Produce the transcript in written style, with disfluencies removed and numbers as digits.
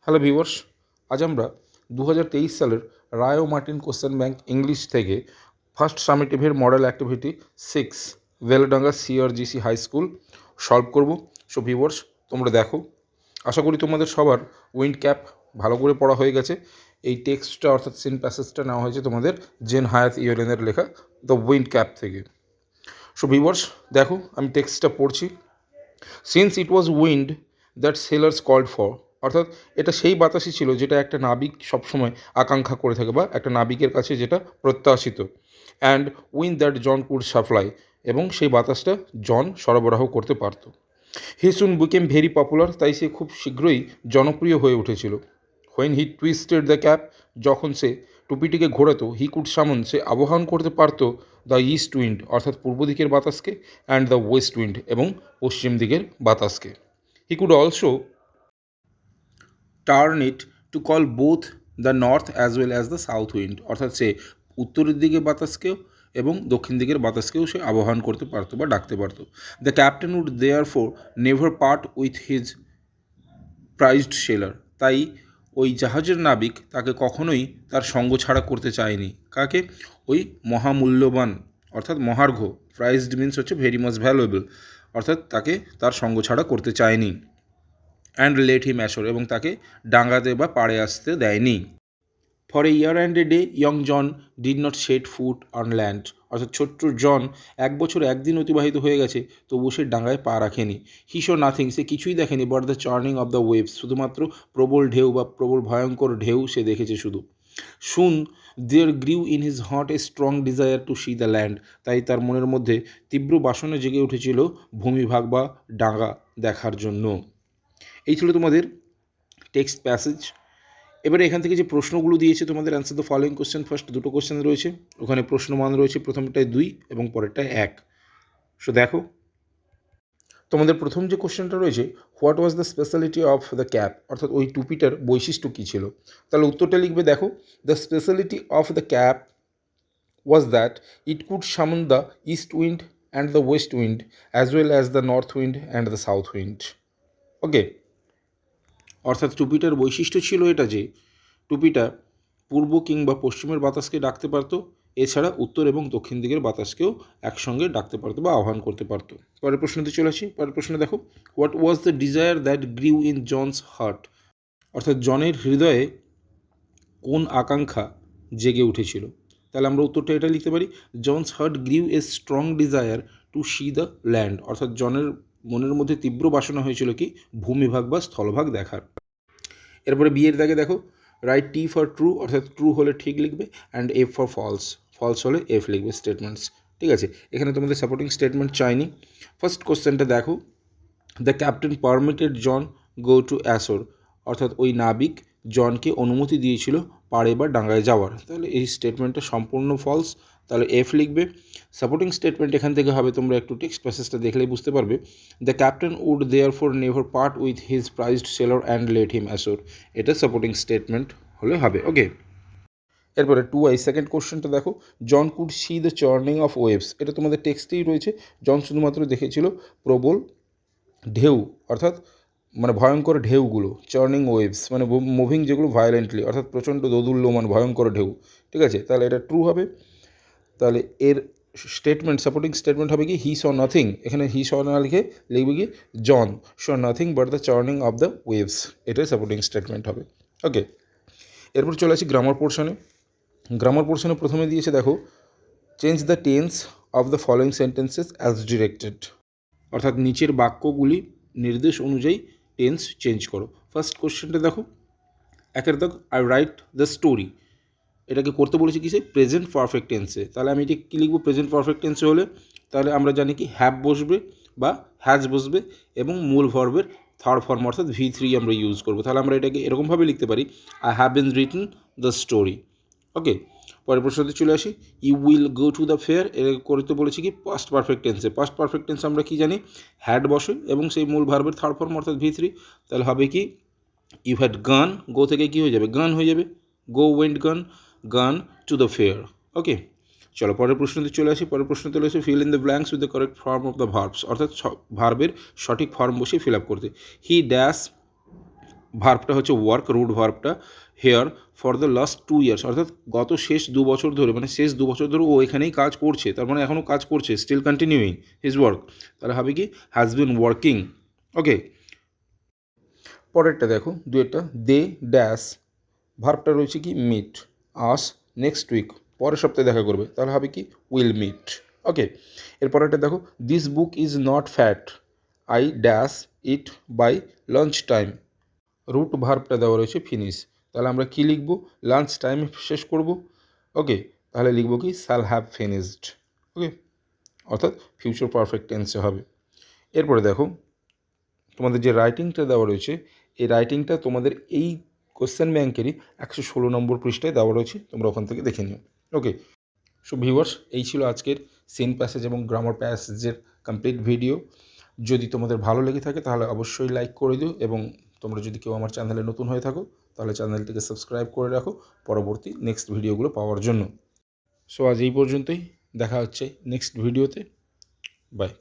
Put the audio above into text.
Hello viewers, আজ আমরা 2023 সালের রায় ও মার্টিন কোশ্চেন ব্যাংক ইংলিশ থেকে ফার্স্ট সামেটিভের model activity 6 Beldanga CRGC high school solve করব। সো ভিউয়ার্স, তোমরা দেখো, আশা করি তোমাদের সবার উইন্ড ক্যাপ ভালো করে পড়া হয়ে গেছে। এই টেক্সটটা অর্থাৎ সিন প্যাসেজটা নেওয়া হয়েছে তোমাদের জেন হায়াত ইয়েলেনের লেখা দ্য উইন্ড ক্যাপ থেকে। সো ভিউয়ার্স দেখো, আমি টেক্সটটা পড়ছি। Since it was wind that sailors called for, অর্থাৎ এটা সেই বাতাসই ছিল যেটা একটা নাবিক সবসময় আকাঙ্ক্ষা করে থাকে বা একটা নাবিকের কাছে যেটা প্রত্যাশিত। And wind that John could supply, এবং সেই বাতাসটা জন সরবরাহ করতে পারত। He soon became very popular, তাই সে খুব শীঘ্রই জনপ্রিয় হয়ে উঠেছিল। When he twisted the cap, যখন সে টুপিটিকে ঘোরাতো, হি কুড সামন, সে আবাহন করতে পারত দ্য ইস্ট উইন্ড, অর্থাৎ পূর্ব দিকের বাতাসকে, অ্যান্ড দ্য ওয়েস্ট উইন্ড, এবং পশ্চিম দিকের বাতাসকে। He could also turn it to call both the north as well as the south wind, অর্থাৎ সে উত্তরের দিকের বাতাসকেও এবং দক্ষিণ দিকের বাতাসকেও সে আবাহন করতে পারতো বা ডাকতে পারতো। The captain would therefore never part with his prized sailor, তাই ওই জাহাজের নাবিক তাকে কখনোই তার সঙ্গ ছাড়া করতে চায়নি। কাকে? ওই মহামূল্যবান অর্থাৎ মহার্ঘ, প্রাইজড মিনস হচ্ছে ভেরি মাচ ভ্যালুয়েবল, অর্থাৎ তাকে তার সঙ্গ ছাড়া করতে চায়নি। অ্যান্ড লেট হিম অ্যাশোর, এবং তাকে ডাঙ্গাতে বা পাড়ে আসতে দেয়নি। For a year and a day young John did not set foot on land, অর্থাৎ ছোট্ট জন 1 বছর 1 দিন অতিবাহিত হয়ে গেছে, তবু সে ডাঙ্গায় পা রাখেনি। হি শো নাথিং, সে কিছুই দেখেনি, but the churning of the waves, শুধুমাত্র প্রবল ঢেউ বা প্রবল ভয়ঙ্কর ঢেউ সে দেখেছে শুধু। Soon there grew in his heart a strong desire to see the land, তাই তার মনের মধ্যে তীব্র বাসনা জেগে উঠেছিল ভূমিভাগ বা ডাঙ্গা দেখার জন্য। এই ছিল তোমাদের টেক্সট প্যাসেজ। এবারে এখান থেকে যে প্রশ্নগুলো দিয়েছে তোমাদের answer the following question. First দুটো কোশ্চেন রয়েছে, ওখানে প্রশ্নমান রয়েছে, প্রথমটায় 2 এবং পরেরটায় 1। সো দেখো, তোমাদের প্রথম যে কোশ্চেনটা রয়েছে, what was the speciality of the cap, অর্থাৎ ওই টুপিটার বৈশিষ্ট্য কী ছিল। তাহলে উত্তরটা লিখবে, দেখো, the speciality of the cap was that it could summon the east wind and the west wind as well as the north wind and the south wind. Okay, অর্থাৎ টুপিটার বৈশিষ্ট্য ছিল এটা যে টুপিটা পূর্ব কিংবা পশ্চিমের বাতাসকে ডাকতে পারতো, এছাড়া উত্তর এবং দক্ষিণ দিকের বাতাসকেও একসঙ্গে ডাকতে পারতো বা আহ্বান করতে পারতো। পরের প্রশ্নতে চলে আসি। পরের প্রশ্নে দেখো, what was the desire that grew in John's heart, অর্থাৎ জনের হৃদয়ে কোন আকাঙ্ক্ষা জেগে উঠেছিল। তাহলে আমরা উত্তরটা এটা লিখতে পারি, John's heart grew a strong desire to see the land, অর্থাৎ জনের মনের মধ্যে তীব্র বাসনা হয়েছিল কি, ভূমিভাগ বা স্থলভাগ দেখার। এরপরে বিয়ের দাগে দেখো, রাইট টি ফর ট্রু, অর্থাৎ ট্রু হলে ঠিক লিখবে, and F for false, false হলে এফ লিখবে স্টেটমেন্টস। ঠিক আছে, এখানে তোমাদের সাপোর্টিং স্টেটমেন্ট চাইনি। ফার্স্ট কোশ্চেনটা দেখো, the captain permitted John go to ashore, অর্থাৎ ওই নাবিক জনকে অনুমতি দিয়েছিল পাড়ে বা ডাঙ্গায় যাওয়ার। তাহলে এই স্টেটমেন্টটা সম্পূর্ণ ফলস, তাহলে এফ লিখবে। সাপোর্টিং স্টেটমেন্ট এখান থেকে হবে, তোমরা একটু টেক্সট প্যাসেজটা দেখলেই বুঝতে পারবে, the captain would therefore never part with his prized sailor and let him ashore, এটা সাপোর্টিং স্টেটমেন্ট হলে হবে। ওকে, এরপরে 2i সেকেন্ড কোশ্চেনটা দেখো, John could see the churning of waves, এটা তোমাদের টেক্সটেই রয়েছে। জন শুধুমাত্র দেখেছিল প্রবল ঢেউ, অর্থাৎ মানে ভয়ঙ্কর ঢেউগুলো, চার্নিং ওয়েভস মানে মুভিং যেগুলো ভায়োলেন্টলি, অর্থাৎ প্রচণ্ড দোদুল্যমান ভয়ঙ্কর ঢেউ। ঠিক আছে, তাহলে এটা ট্রু হবে। তাহলে এর স্টেটমেন্ট, সাপোর্টিং স্টেটমেন্ট হবে কি, হি স নাথিং, এখানে হি স না লিখে লিখবে কি, John saw nothing but the churning of the waves, এটাই সাপোর্টিং স্টেটমেন্ট হবে। ওকে, এরপর চলে আসি গ্রামার পোর্শনে। গ্রামার পোর্শনে প্রথমে দিয়েছে দেখো, change the tense of the following sentences as directed, অর্থাৎ নিচের বাক্যগুলি নির্দেশ অনুযায়ী টেন্স চেঞ্জ করো। ফার্স্ট কোশ্চেনটা দেখো, একের দাগ, আই রাইট দ্য স্টোরি, এটাকে করতে বলেছি কিসে, প্রেজেন্ট পারফেক্ট টেন্সে। তাহলে আমি এটা কী লিখবো, প্রেজেন্ট পারফেক্ট টেন্সে হলে তাহলে আমরা জানি কি হ্যাভ বসবে বা হ্যাজ বসবে, এবং মূল ভার্বের থার্ড ফর্ম অর্থাৎ V3 আমরা ইউজ করবো। তাহলে আমরা এটাকে এরকমভাবে লিখতে পারি, I have been written the story. Okay, পরের প্রশ্নতে চলে আসি, you will go to the fair, এটা করতে বলেছি কি পাস্ট পারফেক্ট টেন্সে। পাস্ট পারফেক্ট টেন্সে আমরা কি জানি, হ্যাড বসে এবং সেই মূল ভার্বের থার্ড ফর্ম অর্থাৎ V3। তাহলে হবে কি, ইউ হ্যাড গান, গো থেকে কি হয়ে যাবে, গান হয়ে যাবে, গো ওয়েন্ট গান, গান টু দ্য ফেয়ার। ওকে, চলো পরের প্রশ্নতে চলে আসি। পরের প্রশ্নতে চলে আসি, fill in the blanks with the correct form of the verbs, অর্থাৎ ভার্বের সঠিক ফর্ম বসে ফিল আপ করতে। হি ড্যাশ ভার্বটা হচ্ছে ওয়ার্ক, রুট ভার্বটা here for the last 2 years, অর্থাৎ গত শেষ 2 বছর ধরে, মানে শেষ 2 বছর ধরে ও এখানেই কাজ করছে, তার মানে এখনও কাজ করছে, স্টিল কন্টিনিউইং হিজ ওয়ার্ক, তাহলে হবে কি হ্যাজ বিন ওয়ার্কিং। ওকে, পরেরটা দেখো দুয়েরটা, দে ড্যাশ, ভার্বটা রয়েছে কি মিট, আস নেক্সট উইক, পরের সপ্তাহে দেখা করবে, তাহলে হবে কি উইল মিট। ওকে, এরপরেরটা দেখো, this book is not fat, I dash it by lunch time, root ভার্বটা দেওয়া রয়েছে ফিনিশ, তাহলে আমরা কি লিখব, লাঞ্চ টাইম শেষ করব। ওকে, তাহলে লিখব কি শ্যাল হ্যাভ ফিনিশড। ওকে, অর্থাৎ ফিউচার পারফেক্ট টেন্সে হবে। এরপরে দেখো তোমাদের যে রাইটিংটা দেওয়া রয়েছে, এই রাইটিংটা তোমাদের এই কোশ্চেন ব্যাংকেরই 116 নম্বর পৃষ্ঠায় দেওয়া রয়েছে, তোমরা ওখান থেকে দেখে নিও। ওকে, সো ভিউয়ার্স, এই ছিল আজকের সিন প্যাসেজ এবং গ্রামার প্যাসেজের কমপ্লিট ভিডিও। যদি তোমাদের ভালো লেগে থাকে তাহলে অবশ্যই লাইক করে দিও, এবং তোমরা যদি কেউ আমার চ্যানেলে নতুন হয়ে থাকো তাহলে চ্যানেলটিকে সাবস্ক্রাইব করে রাখো পরবর্তী নেক্সট ভিডিওগুলো পাওয়ার জন্য। সো আজ এই পর্যন্তই, দেখা হচ্ছে নেক্সট ভিডিওতে, বাই।